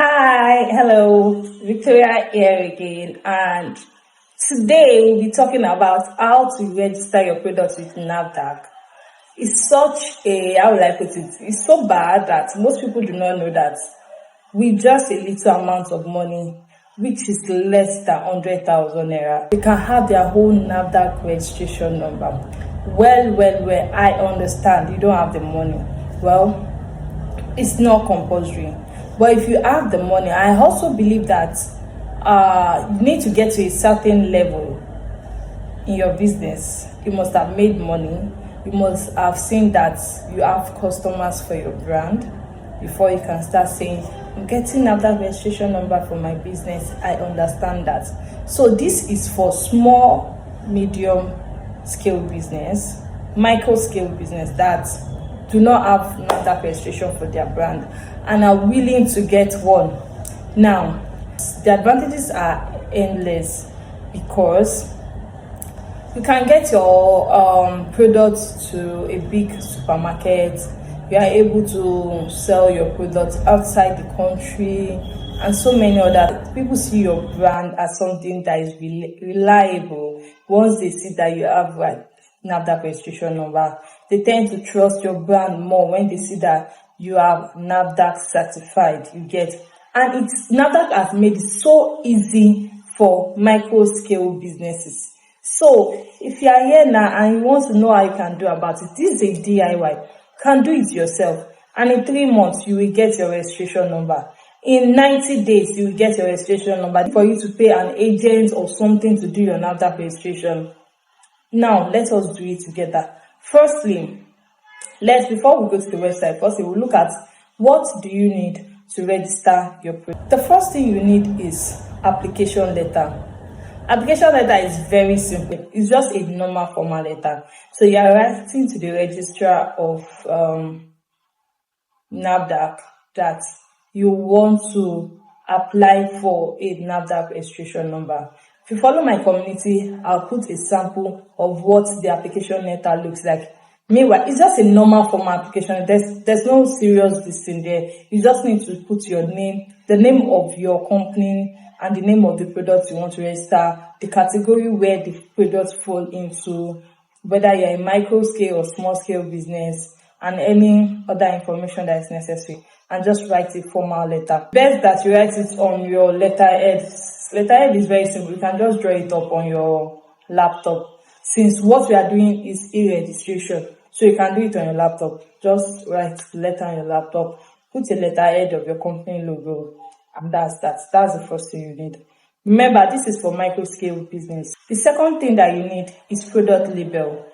Hi, hello, Victoria here again, and today we'll be talking about how to register your products with NAFDAC. It's such a, how will I put it, it's so bad that most people do not know that with just a little amount of money, which is less than 100,000 naira, they can have their own NAFDAC registration number. Well, I understand you don't have the money. Well, it's not compulsory, but if you have the money, I also believe that you need to get to a certain level in your business. You must have made money, you must have seen that you have customers for your brand before you can start saying, I'm getting NAFDAC registration number for my business. I understand that. So this is for small, medium scale business, micro scale business that do not have NAFDAC registration for their brand and are willing to get one. Now, the advantages are endless because you can get your products to a big supermarket. You are able to sell your products outside the country and so many other. People see your brand as something that is reliable. Once they see that you have NAFDAC registration number, they tend to trust your brand more when they see that you are NAFDAC certified. You get, and it's NAFDAC has made it so easy for micro scale businesses. So if you are here now and you want to know how you can do about it, this is a DIY. You can do it yourself, and in 3 months you will get your registration number. In 90 days you will get your registration number for you to pay an agent or something to do your NAFDAC registration. Now let us do it together. Firstly, before we go to the website, first we'll look at what do you need to register your product. The first thing you need is application letter. Application letter is very simple. It's just a normal formal letter. So you are writing to the registrar of NAFDAC that you want to apply for a NAFDAC registration number. If you follow my community, I'll put a sample of what the application letter looks like. Meanwhile, it's just a normal formal application. There's no serious listing there. You just need to put your name, the name of your company, and the name of the product you want to register, the category where the products fall into, whether you're a micro scale or small scale business, and any other information that is necessary, and just write a formal letter. Best that you write it on your letterhead. Letterhead is very simple. You can just draw it up on your laptop. Since what we are doing is e-registration, so you can do it on your laptop. Just write the letter on your laptop, put a letterhead of your company logo, and that's the first thing you need. Remember, this is for micro scale business. The second thing that you need is product label.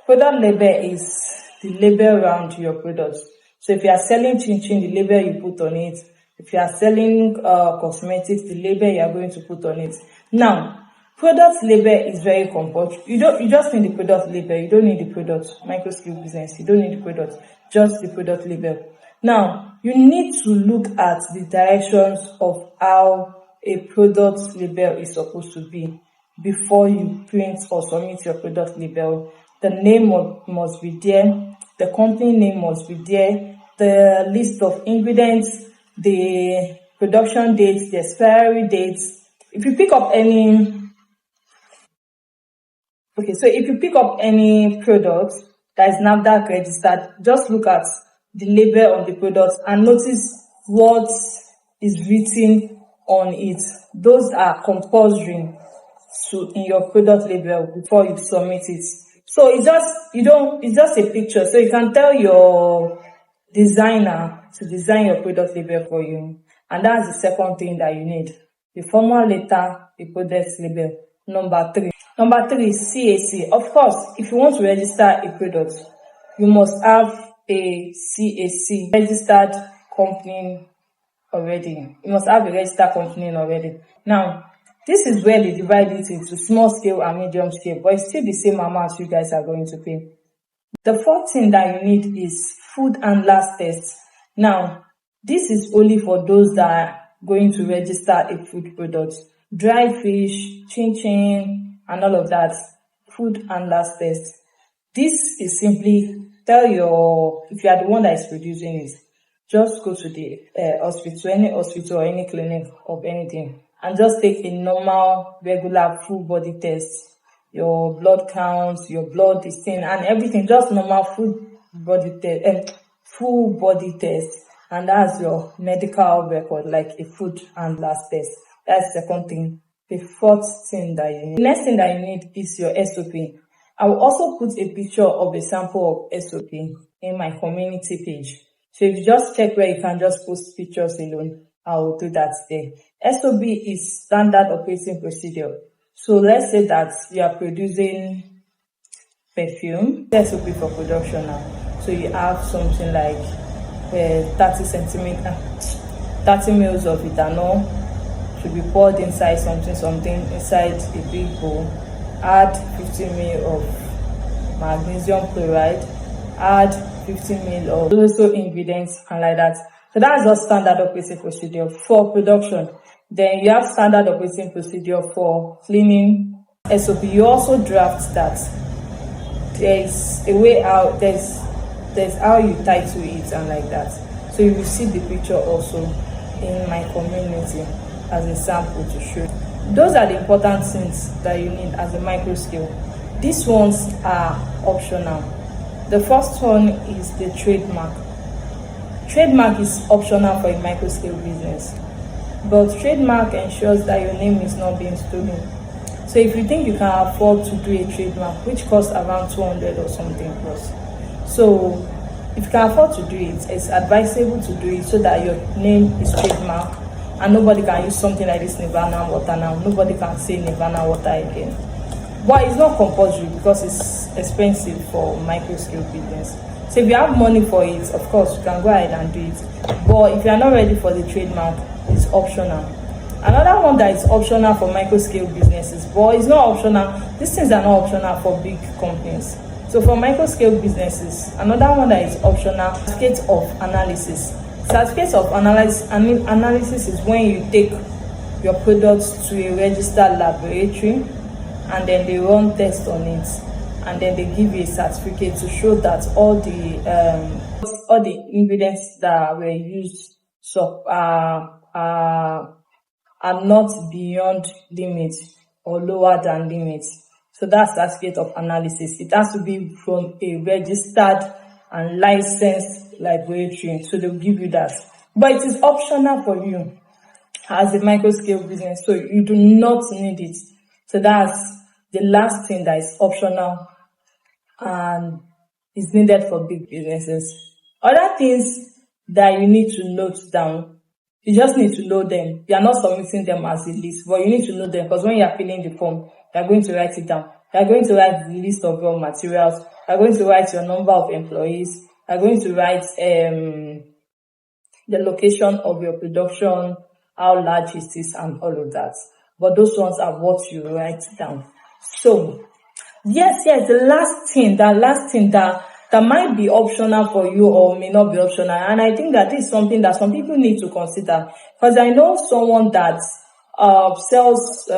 Product label is the label around your products. So if you are selling chin chin, the label you put on it. If you are selling cosmetics, the label you are going to put on it. Now, product label is very compulsory. You just need the product label. You don't need the product. Micro scale business, you don't need the product. Just the product label. Now, you need to look at the directions of how a product label is supposed to be before you print or submit your product label. The name must be there. The company name must be there. The list of ingredients, the production dates, the expiry dates. If you pick up any product that is NAFDAC registered, just look at the label on the product and notice what is written on it. Those are compulsory in your product label before you submit it. So it's just a picture. So you can tell your designer to design your product label for you. And that's the second thing that you need. The formal letter, the product label. Number three is CAC. Of course, if you want to register a product, you must have a CAC, registered company already. You must have a registered company already. Now, this is where they divide it into small scale and medium scale, but it's still the same amount you guys are going to pay. The fourth thing that you need is food handlers test. Now, this is only for those that are going to register a food product. Dry fish, chin chin, and all of that. Food handlers test. This is simply if you are the one that is producing it, just go to the hospital, any hospital or any clinic of anything, and just take a normal, regular, full body test. Your blood counts, your blood is thin, and everything, just normal full body test, and that's your medical record, like a food and last test. That's the second thing. The fourth thing that you need. The next thing that you need is your SOP. I will also put a picture of a sample of SOP in my community page. So if you just check where you can just post pictures alone, I will do that there. SOP is standard operating procedure. So let's say that you are producing perfume, SOP for production now. So you have something like 30 mils of ethanol should be poured inside something inside a big bowl. Add 50 ml of magnesium chloride, add 50 ml of also ingredients, and like that. So that's just standard operating procedure for production. Then you have standard operating procedure for cleaning SOP. You also draft that. There's a way out, there's how you title it and like that. So you will see the picture also in my community as a sample to show. Those are the important things that you need as a micro scale. These ones are optional. The first one is the trademark. Trademark is optional for a micro scale business, but trademark ensures that your name is not being stolen. So if you think you can afford to do a trademark, which costs around 200 or something plus, so if you can afford to do it, it's advisable to do it so that your name is trademark and nobody can use something like this Nirvana water now. Nobody can say Nirvana water again. But it's not compulsory because it's expensive for micro scale business. So if you have money for it, of course you can go ahead and do it. But if you are not ready for the trademark, it's optional. Another one that is optional for micro scale businesses, but it's not optional. These things are not optional for big companies. So for micro scale businesses, another one that is optional, certificate of analysis. Certificate of analysis is when you take your products to a registered laboratory and then they run tests on it, and then they give you a certificate to show that all the ingredients that were used are not beyond limits or lower than limits. So that's certificate of analysis. It has to be from a registered and licensed laboratory. So they'll give you that. But it is optional for you as a micro scale business. So you do not need it. So that's the last thing that is optional and is needed for big businesses. Other things that you need to note down, you just need to know them. You are not submitting them as a list, but you need to know them because when you are filling the form, you are going to write it down. You are going to write the list of raw materials. You are going to write your number of employees. You are going to write the location of your production, how large it is, and all of that. But those ones are what you write down. So, yes, the last thing that might be optional for you or may not be optional. And I think that this is something that some people need to consider. Because I know someone that sells,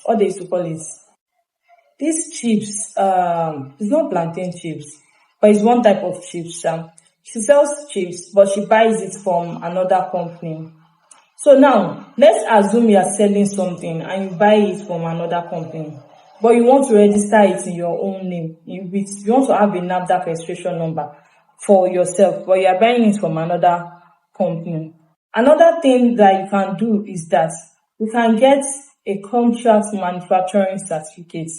what they used to call it, these chips, it's not plantain chips, but it's one type of chips. She sells chips, but she buys it from another company. So now, let's assume you are selling something and you buy it from another company, but you want to register it in your own name. You want to have a NAFDAC registration number for yourself, but you are buying it from another company. Another thing that you can do is that you can get a contract manufacturing certificate,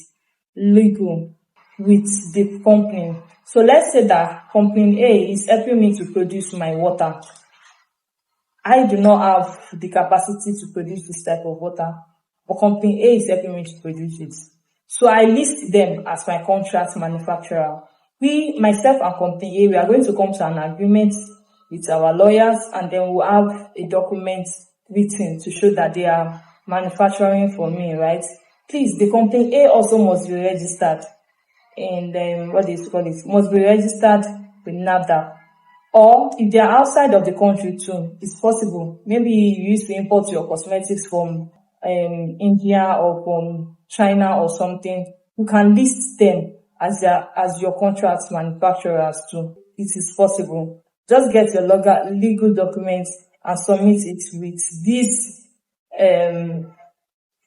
legal, with the company. So let's say that company A is helping me to produce my water. I do not have the capacity to produce this type of water, but company A is helping me to produce it. So I list them as my contract manufacturer. Myself and company A, we are going to come to an agreement with our lawyers, and then we'll have a document written to show that they are manufacturing for me, right? Please, the company A also must be registered, and then must be registered with NAFDAC. Or if they are outside of the country too, it's possible. Maybe you used to import your cosmetics from India or from China or something. You can list them as your contract manufacturers too. It is possible. Just get your legal documents and submit it with this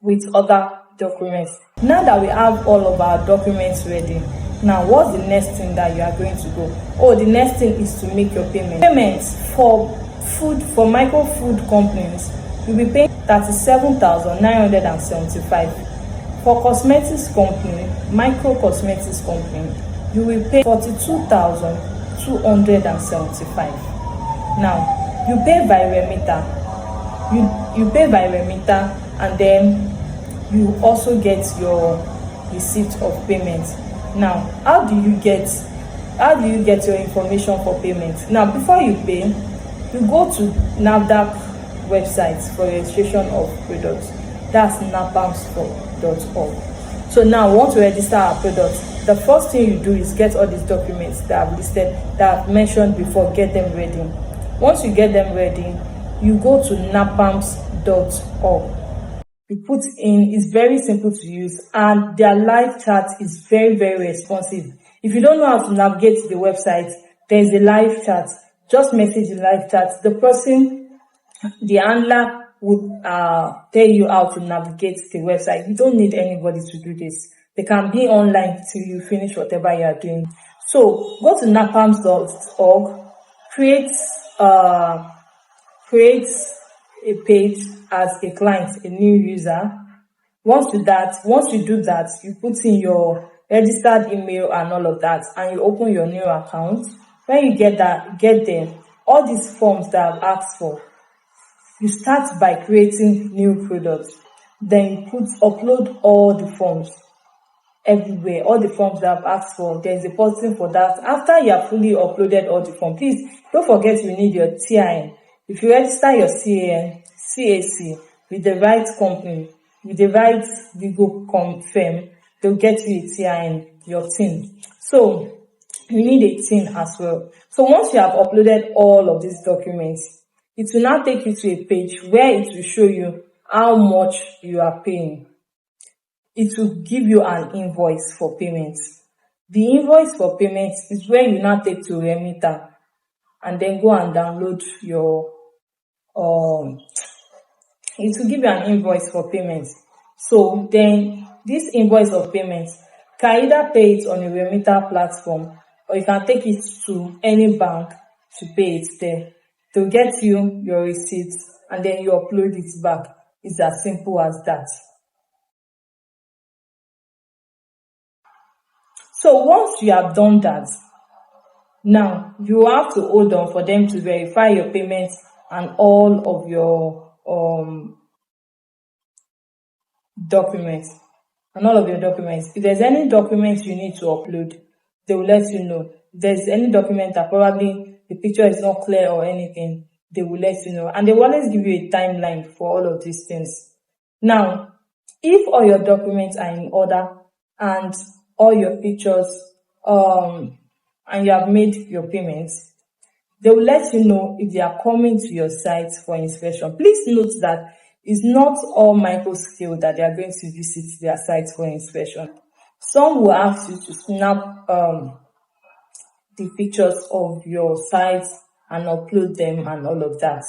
with other documents. Now that we have all of our documents ready, now what's the next thing that you are going to do? Oh, the next thing is to make your payment. Payments for micro food companies, you'll be paying 37,975. For cosmetics company, micro cosmetics company, you will pay 42,275. Now you pay by remitter. You pay by remitter, and then you also get your receipt of payment. Now, how do you get your information for payment? Now, before you pay, you go to NAFDAC website for registration of products. That's napams.org. So now, we want to register our products. The first thing you do is get all these documents that I've listed, that I've mentioned before. Get them ready. Once you get them ready, you go to napams.org. You put in, it's very simple to use, and their live chat is very, very responsive. If you don't know how to navigate the website, there's a live chat. Just message the live chat. The handler would tell you how to navigate the website. You don't need anybody to do this. They can be online till you finish whatever you are doing. So go to napams.org, create a page as a client, a new user. Once you do that, you put in your registered email and all of that, and you open your new account. When you get there, all these forms that I've asked for, you start by creating new products. Then you upload all the forms everywhere, all the forms that I've asked for. There's a button for that. After you have fully uploaded all the forms, please don't forget you need your TIN. If you register your CAC with the right company, with the right legal firm, they'll get you a TIN, your TIN. So you need a TIN as well. So once you have uploaded all of these documents, it will now take you to a page where it will show you how much you are paying. It will give you an invoice for payment. The invoice for payment is where you now take to remitter and then go and download your it will give you an invoice for payment. So then this invoice of payment, can either pay it on a remitter platform, or you can take it to any bank to pay it there. They'll get you your receipts and then you upload it back. It's as simple as that. So once you have done that, now you have to hold on for them to verify your payments and all of your documents. If there's any documents you need to upload, they will let you know. If there's any document that probably the picture is not clear or anything, they will let you know. And they will always give you a timeline for all of these things. Now, if all your documents are in order and all your pictures and you have made your payments, they will let you know if they are coming to your site for inspection. Please note that it's not all micro scale that they are going to visit their site for inspection. Some will ask you to snap the pictures of your site and upload them and all of that.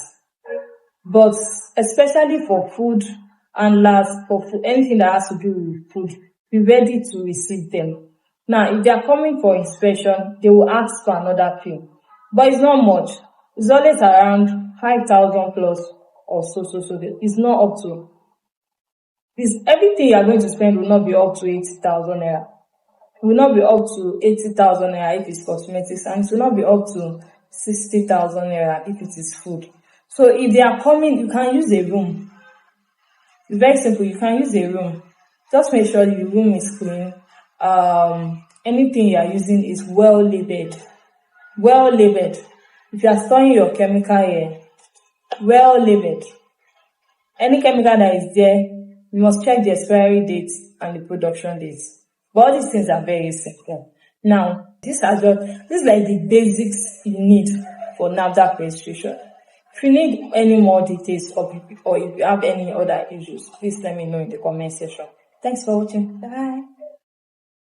But especially for food handlers, for anything that has to do with food, be ready to receive them. Now, if they are coming for inspection, they will ask for another fee. But it's not much. It's always around 5,000 plus or so. It's not up to. Everything you are going to spend will not be up to 80,000 naira. It will not be up to 80,000 naira if it's cosmetics, and it will not be up to 60,000 naira if it is food. So if they are coming, you can use a room. It's very simple. You can use a room. Just make sure the room is clean. Anything you are using is well labeled. If you are storing your chemical here, well labeled. Any chemical that is there, you must check the expiry date and the production dates. But all these things are very simple. Now, this is like the basics you need for NAFDAC registration. If you need any more details or if you have any other issues, please let me know in the comment section. Thanks for watching. Bye.